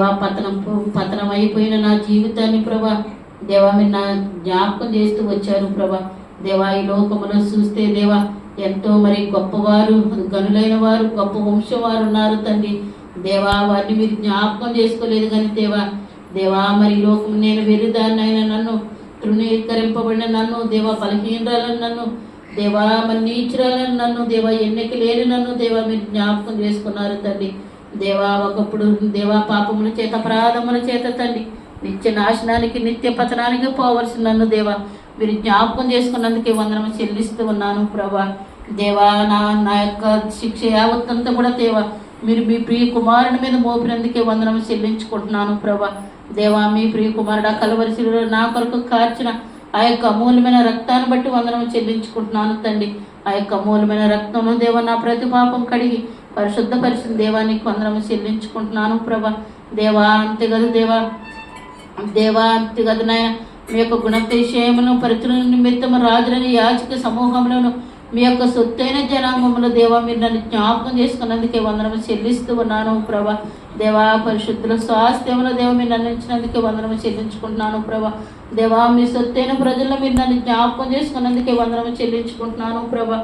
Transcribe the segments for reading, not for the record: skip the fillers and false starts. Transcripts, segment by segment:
దేవా పతనం అయిపోయిన నా జీవితాన్ని ప్రభా దేవా మీరు నా జ్ఞాపకం చేస్తూ వచ్చారు ప్రభా. దేవా ఈ లోకములో చూస్తే దేవా ఎంతో మరి గొప్పవారు, గనులైన వారు, గొప్ప వంశం వారు ఉన్నారు తండ్రి. దేవా వారిని మీరు జ్ఞాపకం చేసుకోలేదు కానీ దేవా మరి ఈ లోకం నేను వెర్రిదాన్నైనా నన్ను తృణీకరింపబడిన నన్ను దేవా బలహీనరాలను నన్ను దేవా మరి నీచురాలను నన్ను దేవా ఎన్నిక లేని నన్ను దేవా మీరు జ్ఞాపకం చేసుకున్నారు తండ్రి. దేవా ఒకప్పుడు దేవా పాపముల చేత అపరాధముల చేత తండ్రి నిత్య నాశనానికి నిత్య పతనానికి పోవలసిన నన్ను దేవా మీరు జ్ఞాపకం చేసుకున్నందుకే వందనము చెల్లిస్తూ ఉన్నాను ప్రభా. దేవా నా యొక్క శిక్ష యావత్తంతా కూడా దేవా మీరు మీ ప్రియ కుమారుని మీద మోపినందుకే వందనము చెల్లించుకుంటున్నాను ప్రభా. దేవా మీ ప్రియ కుమారుడు కలవరిశిలో నా కొరకు కార్చిన ఆ యొక్క అమూల్యమైన రక్తాన్ని బట్టి వందనము చెల్లించుకుంటున్నాను తండ్రి. ఆ యొక్క అమూల్యమైన రక్తము దేవా నా ప్రతి పాపం కడిగి పరిశుద్ధపరిచిన దేవానికి వందనము చెల్లించుకుంటున్నాను ప్రభా. దేవా అంతేగదు దేవా అంతేగదు నాయన మీ యొక్క గుణతిశయమును పరిచయ నిమిత్తము రాజులని యాచక సమూహములను మీ యొక్క సొత్తైన జనాంగములు దేవా మీరు నన్ను జ్ఞాపకం చేసుకున్నందుకే వందనము చెల్లిస్తూ ఉన్నాను ప్రభా. దేవా పరిశుద్ధుల స్వాస్థ్యముల దేవ మీరు నన్ను ఇచ్చినందుకే వందనము చెల్లించుకుంటున్నాను ప్రభా. దేవా మీ సొత్తైన ప్రజల్లో మీరు నన్ను జ్ఞాపకం చేసుకున్నందుకే వందనము చెల్లించుకుంటున్నాను ప్రభా.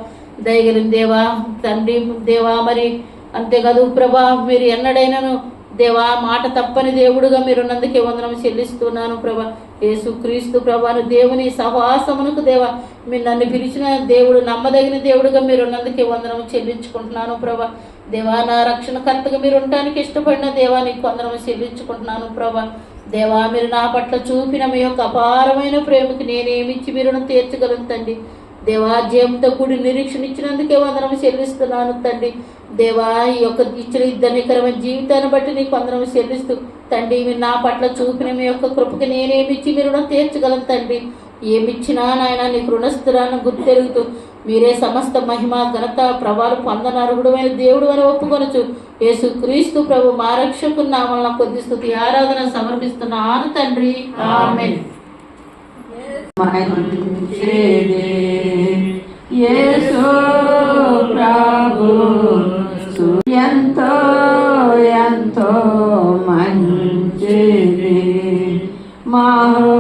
దయగలిగిన దేవా తండ్రి దేవా మరి అంతేకాదు ప్రభా మీరు ఎన్నడైనాను దేవా మాట తప్పని దేవుడుగా మీరున్నందుకే వందనము చెల్లిస్తున్నాను ప్రభా. యేసుక్రీస్తు ప్రభాను దేవుని సహవాసమునకు దేవా మీరు నన్ను పిలిచిన దేవుడు నమ్మదగిన దేవుడుగా మీరున్నందుకే వందనము చెల్లించుకుంటున్నాను ప్రభా. దేవా నా రక్షణకర్తగా మీరు ఉండటానికి ఇష్టపడిన దేవానికి వందనము చెల్లించుకుంటున్నాను ప్రభా. దేవా మీరు నా పట్ల చూపిన మీ యొక్క అపారమైన ప్రేమకి నేనేమిచ్చి మీరు తీర్చగలను తండ్రి. దేవాజ్యంతో కూడి నిరీక్షణ ఇచ్చినందుకే వందనము చెల్లిస్తున్నాను తండ్రి. దేవా ఈ యొక్క ఇచ్చిన ధన్యకరమైన జీవితాన్ని బట్టి నీకు వందనము చెల్లిస్తూ తండ్రి మీరు నా పట్ల చూపిన మీ యొక్క కృపకి నేనేమిచ్చి మీరు తీర్చగలను తండ్రి. ఏమిచ్చినా నాయన నీకు రుణస్థిరాన్ని గుర్తెరుగుతూ మీరే సమస్త మహిమ ఘనత ప్రభావం పొందనరుగుడమైన దేవుడు అని ఒప్పుకొనచ్చు. యేసుక్రీస్తు ప్రభు మా రక్షకుని నామమున కొద్ది స్తుతి ఆరాధన సమర్పిస్తున్నాను తండ్రి. ఆమేన్. యేసు ప్రభు ఎంతో ఎంతో మంచిది మహో